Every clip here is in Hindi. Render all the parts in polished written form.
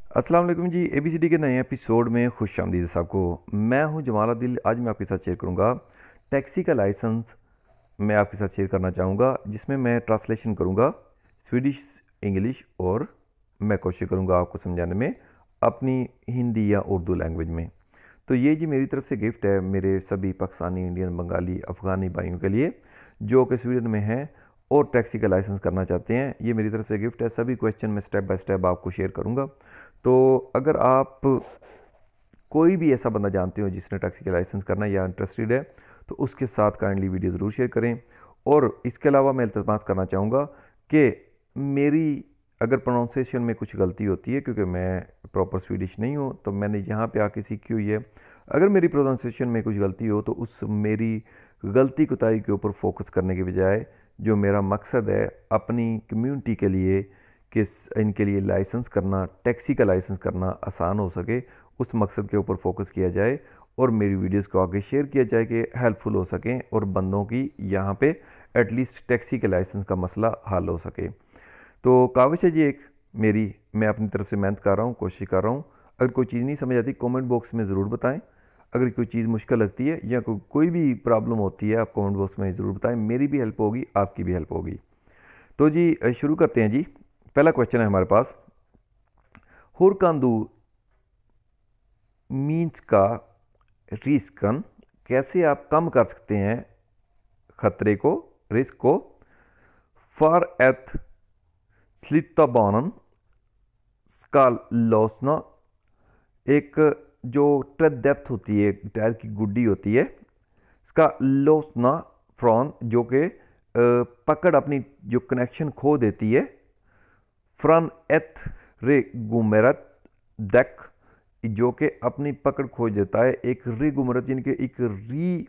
अस्सलाम वालेकुम जी। एबीसीडी के नए एपिसोड में खुश आमदीद सबको। मैं हूं जमाल दिल। आज मैं आपके साथ शेयर करूंगा टैक्सी का लाइसेंस। मैं आपके साथ शेयर करना चाहूँगा जिसमें मैं ट्रांसलेशन करूंगा स्वीडिश, इंग्लिश और मैं कोशिश करूंगा आपको समझाने में अपनी हिंदी या उर्दू लैंग्वेज में। तो ये जी मेरी तरफ से गिफ्ट है मेरे सभी पाकिस्तानी, इंडियन, बंगाली, अफ़गानी भाइयों के लिए जो कि स्वीडन में हैं और टैक्सी का लाइसेंस करना चाहते हैं। ये मेरी तरफ से गिफ्ट है। सभी क्वेश्चन मैं स्टेप बाय स्टेप आपको शेयर करूंगा। तो अगर आप कोई भी ऐसा बंदा जानते हो जिसने टैक्सी का लाइसेंस करना या इंटरेस्टेड है तो उसके साथ काइंडली वीडियो ज़रूर शेयर करें। और इसके अलावा मैं इल्तमास करना चाहूँगा कि मेरी अगर प्रोनाउंसिएशन में कुछ गलती होती है, क्योंकि मैं प्रॉपर स्वीडिश नहीं हूँ तो मैंने यहाँ पे आके सीखी हुई है, अगर मेरी प्रोनाउंसिएशन में कुछ गलती हो तो उस मेरी गलती कोताही के ऊपर फोकस करने के बजाय जो मेरा मकसद है अपनी कम्युनिटी के लिए कि इनके लिए लाइसेंस करना, टैक्सी का लाइसेंस करना आसान हो सके, उस मकसद के ऊपर फोकस किया जाए और मेरी वीडियोस को आगे शेयर किया जाए कि हेल्पफुल हो सकें और बंदों की यहाँ पे एटलीस्ट टैक्सी के लाइसेंस का मसला हल हो सके। तो काविश है जी एक मेरी, मैं अपनी तरफ से मेहनत कर रहा हूँ, कोशिश कर रहा हूँ। अगर कोई चीज़ नहीं समझ आती कमेंट बॉक्स में ज़रूर बताएं। अगर कोई चीज़ मुश्किल लगती है या कोई भी प्रॉब्लम होती है आप कमेंट बॉक्स में ज़रूर बताएं। मेरी भी हेल्प होगी, आपकी भी हेल्प होगी। तो जी शुरू करते हैं जी। पहला क्वेश्चन है हमारे पास, हुरकांदू मीन्स का रिस्क, कैसे आप कम कर सकते हैं खतरे को, रिस्क को। फॉर एथ स्लिता बानन स्का लॉसना, एक जो ट्रेड डेप्थ होती है, टायर की गुड्डी होती है, इसका लॉसना फ्रॉन जो कि पकड़ अपनी जो कनेक्शन खो देती है, फ्रन एथ रे गुमेरत डेक जो कि अपनी पकड़ खो देता है। एक री गुमरत यानी कि एक री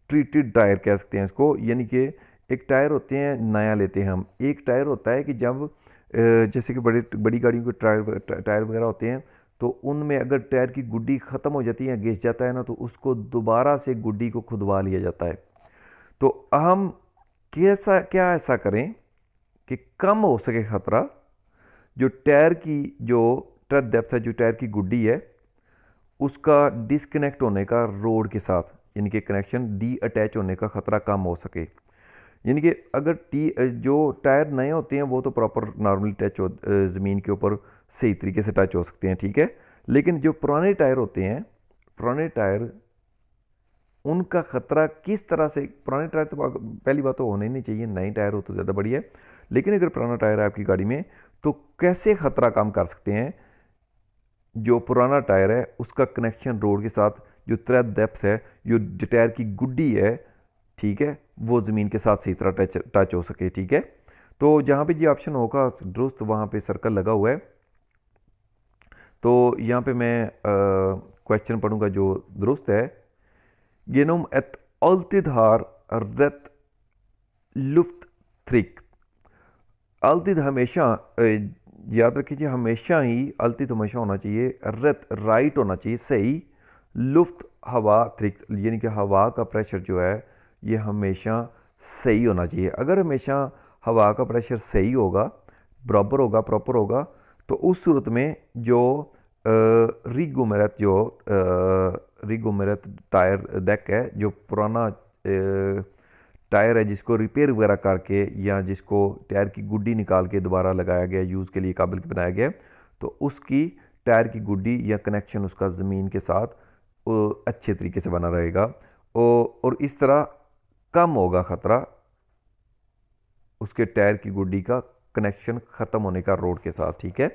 ट्रीटेड टायर कह सकते हैं इसको, यानी कि एक टायर होते हैं नया लेते हैं हम, एक टायर होता है कि जब जैसे कि बड़ी गाड़ियों के टायर टायर वगैरह होते हैं तो उनमें अगर टायर की गुड्डी ख़त्म हो जाती है या घिस जाता है ना तो उसको दोबारा से गुड्डी को खुदवा लिया जाता है। तो हम कैसा क्या ऐसा करें कि कम हो सके ख़तरा, जो टायर की जो ट्रेड डेप्थ है, जो टायर की गुड्डी है उसका डिसकनेक्ट होने का रोड के साथ, यानी कि कनेक्शन डी अटैच होने का ख़तरा कम हो सके। यानी कि अगर जो टायर नए होते हैं वो तो प्रॉपर नॉर्मली टच हो, ज़मीन के ऊपर सही तरीके से टच हो सकते हैं, ठीक है। लेकिन जो पुराने टायर होते हैं, पुराने टायर, उनका ख़तरा किस तरह से, पुराने टायर तो पहली बात तो होना ही नहीं चाहिए, नए टायर हो तो ज़्यादा बढ़िया है, लेकिन अगर पुराना टायर है आपकी गाड़ी में तो कैसे ख़तरा कम कर सकते हैं। जो पुराना टायर है उसका कनेक्शन रोड के साथ, जो थ्रेड डेप्थ है, जो टायर की गुड्डी है, ठीक है, वो ज़मीन के साथ सही तरह टच टच हो सके, ठीक है। तो जहाँ पे जी ऑप्शन होगा दुरुस्त वहाँ पे सर्कल लगा हुआ है। तो यहाँ पे मैं क्वेश्चन पढ़ूंगा जो दुरुस्त है। गेनोम एट अल्तिद हार रेत लुफ्त थ्रिक। अल्तिद हमेशा याद रखिए, हमेशा ही अल्तिद हमेशा होना चाहिए, रेत राइट होना चाहिए, सही, लुफ्त हवा थ्रिक यानी कि हवा का प्रेशर जो है ये हमेशा सही होना चाहिए। अगर हमेशा हवा का प्रेशर सही होगा, बराबर होगा, प्रॉपर होगा, तो उस सूरत में जो रिगोमेरत जो रिगोमेरत टायर डेक है, जो पुराना टायर है जिसको रिपेयर वगैरह करके या जिसको टायर की गुड्डी निकाल के दोबारा लगाया गया, यूज़ के लिए काबिल बनाया गया, तो उसकी टायर की गुड्डी या कनेक्शन उसका ज़मीन के साथ अच्छे तरीके से बना रहेगा और इस तरह कम होगा ख़तरा उसके टायर की गुड्डी का कनेक्शन ख़त्म होने का रोड के साथ, ठीक है।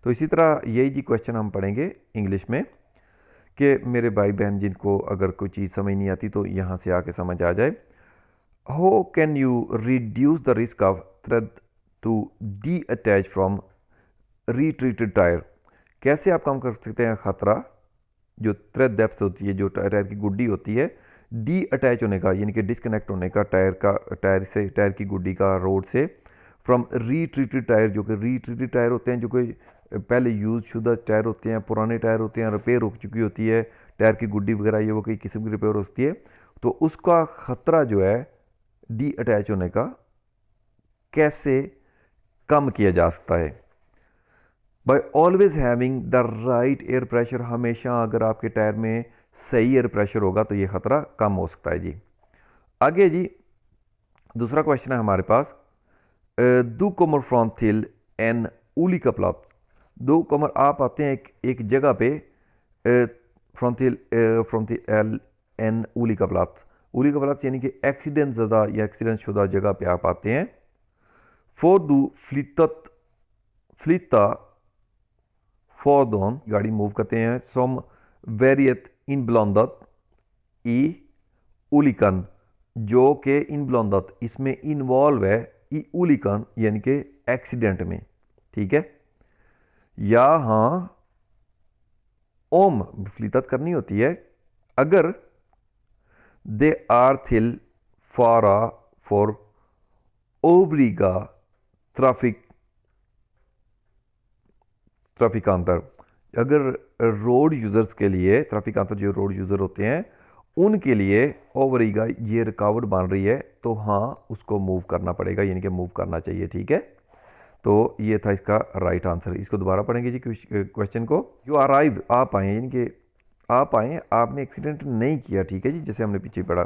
तो इसी तरह यही जी क्वेश्चन हम पढ़ेंगे इंग्लिश में कि मेरे भाई बहन जिनको अगर कोई चीज़ समझ नहीं आती तो यहाँ से आके समझ आ जाए। How can you reduce the risk of tread to detach from retreaded tyre, कैसे आप कम कर सकते हैं ख़तरा जो थ्रेड डेप्थ होती है, जो टायर की गुड्डी होती है, डी अटैच होने का यानी कि डिस्कनेक्ट होने का टायर से, टायर की गुड्डी का रोड से, फ्रॉम रीट्रीटेड टायर, जो कि रीट्रीटेड टायर होते हैं, जो कि पहले यूज़ शुदा टायर होते हैं, पुराने टायर होते हैं, रिपेयर हो चुकी होती है टायर की गुड्डी वगैरह, ये वो कई किस्म की रिपेयर होती है, तो उसका ख़तरा जो है डी अटैच होने का कैसे कम किया जा सकता है। By always having the right air pressure, हमेशा अगर आपके टायर में सही एयर प्रेशर होगा तो ये खतरा कम हो सकता है जी। आगे जी दूसरा क्वेश्चन है हमारे पास, दो कमर फ्रॉम थिल एन उलिका प्लॉट। दो कमर आप आते हैं एक जगह पे, फ्रॉम थिल एन उलिका प्लॉट। उलिका प्लॉट यानी कि एक्सीडेंट ज़्यादा या एक्सीडेंट शुदा जगह पे आप आते हैं। फॉर दू फ्लिता फॉरदोन गाड़ी मूव करते हैं। सोम वेरियत इन ब्लॉन्दत ई उलिकन, जो कि इन ब्लॉन्दत इसमें इन्वॉल्व है ई उलिकन यानी कि एक्सीडेंट में, ठीक है। या हाँ ओम फ्लितत करनी होती है अगर दे आर थिल फारा फॉर ओवरीगा ट्रैफिकांतर। अगर रोड यूज़र्स के लिए, ट्रैफिकांतर जो रोड यूज़र होते हैं उनके लिए ओवरीगा ये रुकावट बन रही है तो हाँ उसको मूव करना पड़ेगा, यानी कि मूव करना चाहिए, ठीक है। तो ये था इसका राइट आंसर। इसको दोबारा पढ़ेंगे जी क्वेश्चन को। यू अराइव, आप आए, यानी कि आप आए, आपने एक्सीडेंट नहीं किया, ठीक है जी, जैसे हमने पीछे पढ़ा।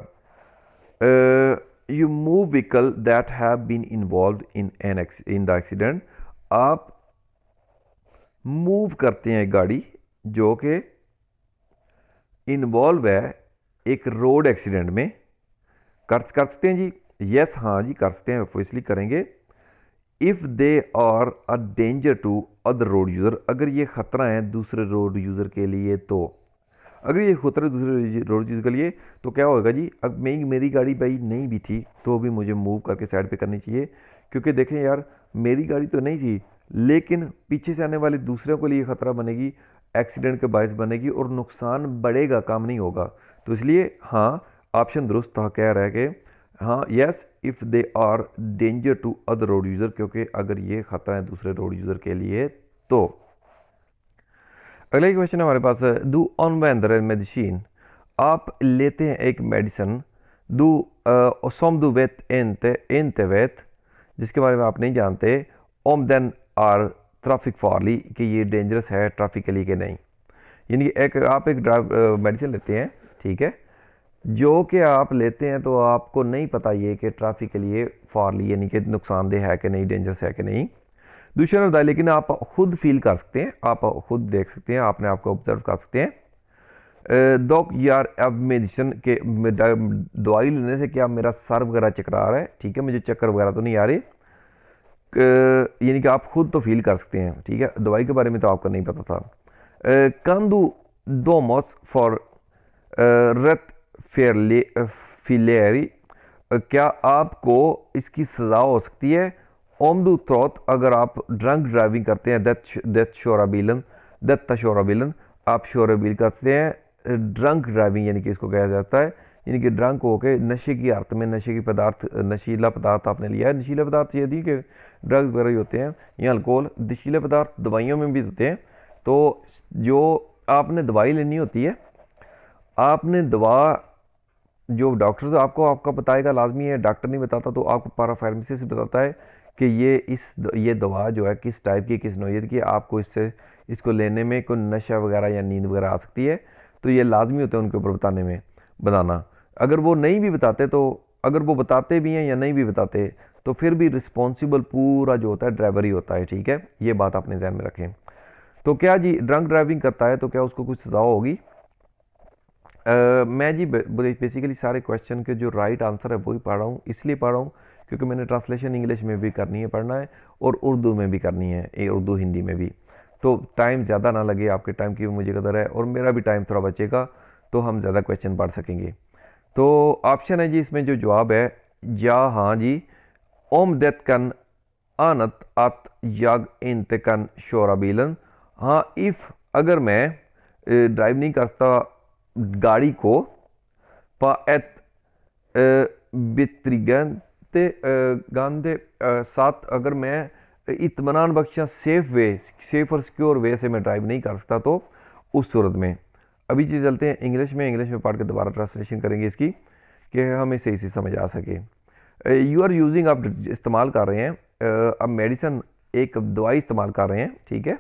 You move vehicle that have been involve in the accident, आप मूव करते हैं गाड़ी जो कि इन्वॉल्व है एक रोड एक्सीडेंट में। कर सकते हैं जी, यस हाँ जी कर सकते हैं, ऑब्वियसली करेंगे। If they are a danger to other road user, अगर ये ख़तरा है दूसरे रोड यूज़र के लिए, तो अगर ये खतरा दूसरे रोड यूज़र के लिए तो क्या होगा जी, अब मेरी गाड़ी भाई नहीं भी थी तो भी मुझे मूव करके साइड पे करनी चाहिए, क्योंकि देखें यार मेरी गाड़ी तो नहीं थी लेकिन पीछे से आने वाले दूसरों के लिए ख़तरा बनेगी, एक्सीडेंट के बायस बनेगी और नुकसान बढ़ेगा, काम नहीं होगा। तो इसलिए हाँ ऑप्शन दुरुस्त था, कह रहा है कि हाँ yes if they are danger to other road user, क्योंकि अगर ये ख़तरा है दूसरे रोड यूज़र के लिए तो। अगला क्वेश्चन हमारे पास है, दू ऑनवेंदर मेडिसिन, आप लेते हैं एक मेडिसिन, दू सोम दू वेत एंते वेत, जिसके बारे में आप नहीं जानते, ओम देन आर ट्रैफिक फारली, कि ये डेंजरस है ट्रैफिक के लिए कि नहीं। यानी कि आप एक मेडिसिन लेते हैं, ठीक है, जो कि आप लेते हैं तो आपको नहीं पता ये कि ट्रैफिक के लिए फारली यानी कि नुकसानदेह है कि नहीं, डेंजरस है कि नहीं, दूसरा होता है, लेकिन आप खुद फील कर सकते हैं, आप खुद देख सकते हैं, आपने आपको ऑब्जर्व कर सकते हैं। दो यार अब मेडिसिन के दवाई लेने से क्या मेरा सर वगैरह चकरा रहा है, ठीक है, मुझे चक्कर वगैरह तो नहीं आ रही, यानी कि आप खुद तो फील कर सकते हैं, ठीक है, दवाई के बारे में तो आपको नहीं पता था। कंदू दोमोस फॉर रत फिलेरी, क्या आपको इसकी सज़ा हो सकती है। ओमदू थ्रोत, अगर आप ड्रंक ड्राइविंग करते हैं, डेथ शोराबिलन, आप शोराबिल करते हैं। ड्रंक ड्राइविंग यानी कि इसको कहा जाता है, यानी कि ड्रंक होकर नशे की हालत में नशीला पदार्थ आपने लिया है। नशीला पदार्थ ये थी कि ड्रग्स वगैरह ही होते हैं या अल्कोहल, नशीले पदार्थ दवाइयों में भी होते हैं। तो जो आपने दवाई लेनी होती है, आपने दवा जो डॉक्टर से आपको आपका बताएगा, लाजमी है, डॉक्टर नहीं बताता तो आपको पारा फार्मेसी से बताता है कि ये दवा जो है किस टाइप की, किस नौइयत की, आपको इसको लेने में कोई नशा वगैरह या नींद वगैरह आ सकती है, तो ये लाजमी होता है उनके ऊपर बताना। अगर वो नहीं भी बताते, तो अगर वो बताते भी हैं या नहीं भी बताते तो फिर भी रिस्पॉन्सिबल पूरा जो होता है ड्राइवर ही होता है, ठीक है, ये बात आपने ध्यान में रखें। तो क्या जी ड्रंक ड्राइविंग करता है तो क्या उसको कुछ सज़ा होगी। मैं जी बेसिकली सारे क्वेश्चन के जो राइट आंसर है वही पढ़ रहा हूँ, इसलिए पढ़ रहा हूँ क्योंकि मैंने ट्रांसलेशन इंग्लिश में भी करनी है, पढ़ना है, और उर्दू में भी करनी है, उर्दू हिंदी में भी, तो टाइम ज़्यादा ना लगे, आपके टाइम की भी मुझे कदर है और मेरा भी टाइम थोड़ा बचेगा तो हम ज़्यादा क्वेश्चन पढ़ सकेंगे। तो ऑप्शन है जी इसमें जो जवाब है या हाँ जी, ओम देत कन आनत अत याग इंत कन शोराबीलन, हाँ इफ़ अगर मैं ड्राइव नहीं करता गाड़ी को, पाएत बित्रिगंते गांधे साथ, अगर मैं इत्मीनान बख्शा सेफ और सिक्योर वे से मैं ड्राइव नहीं कर सकता तो उस सूरत में। अभी जी चलते हैं इंग्लिश में पढ़ के दोबारा ट्रांसलेशन करेंगे इसकी कि हमें सही से समझ आ सके। यू आर यूजिंग, आप इस्तेमाल कर रहे हैं, अब मेडिसन एक दवाई इस्तेमाल कर रहे हैं, ठीक है,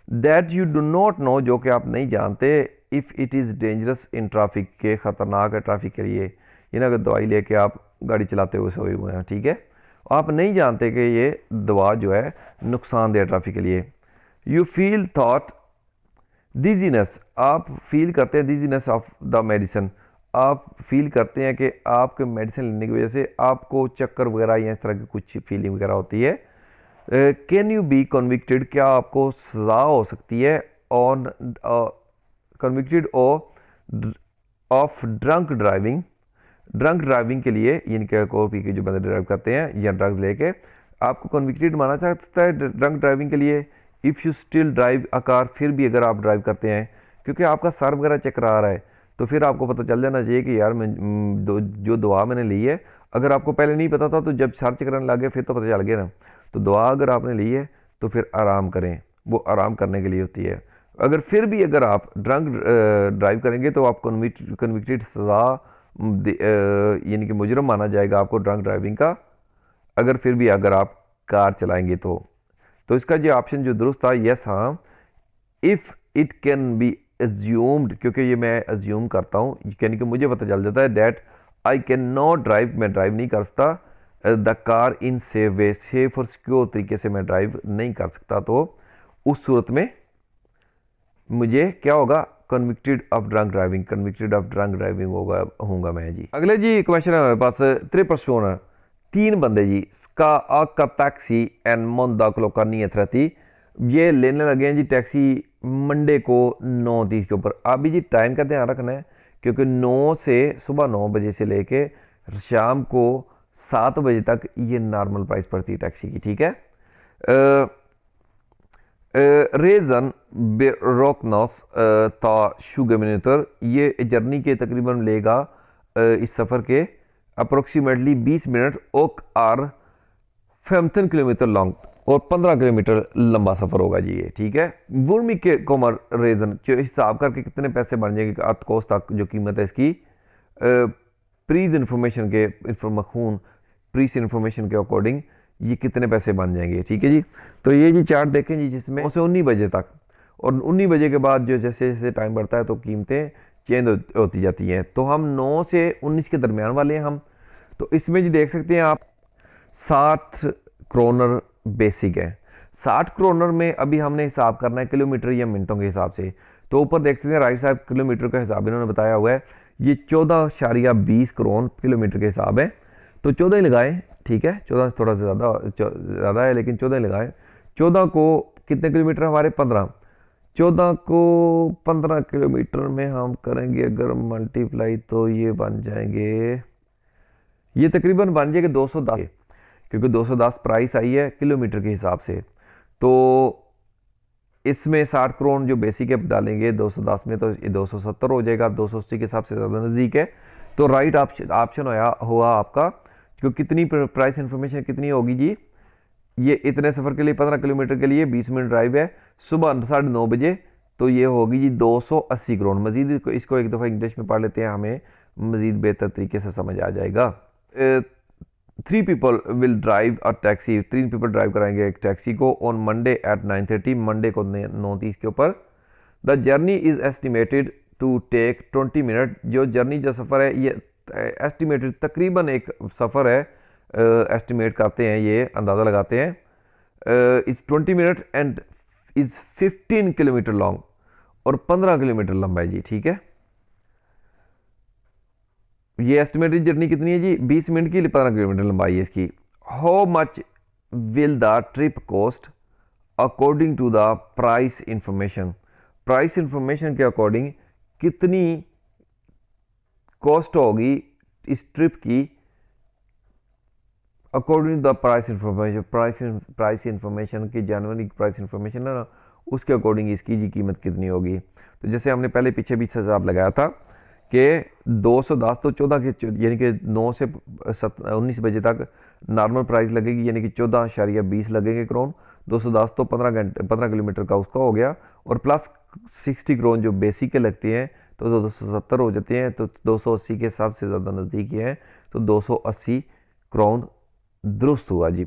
that you do not know, जो कि आप नहीं जानते, if it is dangerous in traffic, के ख़तरनाक है ट्रैफिक के लिए। ये ना, अगर दवाई लेके आप गाड़ी चलाते हुए सोए हुए हैं, ठीक है, आप नहीं जानते कि ये दवा जो है नुकसानदेह ट्रैफिक के लिए। यू फील थॉट डिजीनेस, आप फील करते हैं डिजीनेस ऑफ द मेडिसिन, आप फील करते हैं कि आपके मेडिसिन लेने की वजह से आपको चक्कर वगैरह या इस तरह की कुछ फीलिंग वगैरह होती है। कैन यू बी कन्विक्टेड, क्या आपको सज़ा हो सकती है on convicted of drunk driving, drunk driving के लिए, यानी कि अल्कोहल पी के जो बंदे ड्राइव करते हैं या ड्रग्स लेके, आपको कन्विक्टेड माना जा सकता है ड्रंक ड्राइविंग के लिए। If you still drive a car, फिर भी अगर आप ड्राइव करते हैं, क्योंकि आपका सर वगैरह चक्कर आ रहा है, तो फिर आपको पता चल जाना चाहिए कि यार जो दवा मैंने ली है, अगर आपको पहले नहीं पता था तो जब सर चक्करने लगे फिर तो पता चल गया ना। तो दवा अगर आपने ली है तो फिर आराम करें, वो आराम करने के लिए होती है। अगर फिर भी अगर आप ड्रंक ड्राइव करेंगे तो आप कन्विक्टेड सज़ा, यानी कि मुजरम माना जाएगा आपको ड्रंक ड्राइविंग का, अगर फिर भी अगर आप कार चलाएंगे तो इसका जो ऑप्शन जो दुरुस्त था, यस, हाँ, if it can be assumed, क्योंकि ये मैं एज्यूम करता हूँ, यानी कि मुझे पता चल जाता है that I can not drive, मैं ड्राइव नहीं कर सकता the car in safe way, safe और सिक्योर तरीके से मैं ड्राइव नहीं कर सकता, तो उस सूरत में मुझे क्या होगा, convicted of drunk driving, convicted of drunk driving होगा मैं जी। अगले जी क्वेश्चन है हमारे पास, 3 पर्सन, 3 बंदे जी, ska का टैक्सी एंड मोंदा क्लोकानी अथरती, ये लेने लगे हैं जी टैक्सी मंडे को 9:30 के ऊपर। अभी जी टाइम का ध्यान रखना है, क्योंकि 9 से सुबह 9 बजे से लेके शाम को 7 बजे तक ये नॉर्मल प्राइस पड़ती है टैक्सी की, ठीक है। रेजन बेरोकनॉस ता 20 मिनटर, ये जर्नी के तकरीबन लेगा इस सफ़र के approximately 20 minute, okay or 15 kilometer long, और 15 किलोमीटर लंबा सफ़र होगा जी ये, ठीक है। वुर्मी के कोमर रेजन, जो हिसाब करके कितने पैसे बन जाएंगे अर्थ कोस्ट तक जो कीमत है इसकी, प्रीज इन्फॉर्मेशन के प्रीस इन्फॉर्मेशन के अकॉर्डिंग ये कितने पैसे बन जाएंगे, ठीक है जी। तो ये जी चार्ट देखें जी, जिसमें 9 से 19 बजे तक, और 19 बजे के बाद जो जैसे जैसे टाइम बढ़ता है तो कीमतें चेंज होती जाती हैं। तो हम 9 से 19 के दरमियान वाले हैं हम। तो इसमें जी देख सकते हैं आप 60 क्रोनर बेसिक है। 60 क्रोनर में अभी हमने हिसाब करना है किलोमीटर या मिनटों के हिसाब से। तो ऊपर देख सकते हैं राइट साइड किलोमीटर का हिसाब इन्होंने बताया हुआ है, ये 14.20 क्रोन किलोमीटर के हिसाब है। तो 14 ही लगाए, ठीक है, 14 से थोड़ा सा ज़्यादा है, लेकिन 14 ही लगाए। 14 को कितने किलोमीटर हमारे 15, 14 को 15 किलोमीटर में हम करेंगे अगर मल्टीप्लाई, तो ये बन जाएंगे, ये तकरीबन बन जाएगा 210, क्योंकि 210 प्राइस आई है किलोमीटर के हिसाब से। तो इसमें 60 करोड़ जो बेसिक है डालेंगे 210 में, तो ये 270 हो जाएगा, 280 के हिसाब से ज़्यादा नज़दीक है। तो राइट ऑप्शन हुआ आपका, जो कितनी प्राइस इन्फॉर्मेशन कितनी होगी जी, ये इतने सफ़र के लिए 15 किलोमीटर के लिए 20 मिनट ड्राइव है, सुबह 9:30 बजे, तो ये होगी जी 280 करोड़। मज़ीद इसको एक दफ़ा इंग्लिश में पढ़ लेते हैं, हमें मज़ीद बेहतर तरीके से समझ आ जाएगा। 3 people will drive a taxi, 3 people drive कराएंगे एक टैक्सी को ऑन मंडे एट 9:30, मंडे को 9:30 के ऊपर। The journey is estimated to take 20 minute, जो जर्नी जो सफ़र है ये एस्टिमेटेड तकरीबन एक सफ़र है, एस्टिमेट करते हैं, ये अंदाज़ा लगाते हैं, is 20 minute and is 15 kilometer long, और 15 किलोमीटर लंबा है जी, ठीक है। ये एस्टिमेटेड जर्नी कितनी है जी, 20 मिनट की, 15 किलोमीटर लंबाई है इसकी। How much will the trip cost according to the price information, price information के अकॉर्डिंग कितनी कॉस्ट होगी इस ट्रिप की, according to the price information, price information की जनवरी प्राइस इंफॉर्मेशन है ना, उसके अकॉर्डिंग इसकी जी कीमत कितनी होगी। तो जैसे हमने पहले पीछे भी हिसाब लगाया था कि 210 तो 14 के, यानी कि 9 से 19 बजे तक नॉर्मल प्राइस लगेगी, यानी कि 14.20 लगेंगे करोड़। 210 तो 15 किलोमीटर का उसका हो गया, और प्लस 60 करोड़ जो बेसिक के लगते हैं, तो 270 हो जाते हैं। तो 280 के हिसाब से ज़्यादा नज़दीक ही है, तो 280 करोड़ दुरुस्त हुआ जी।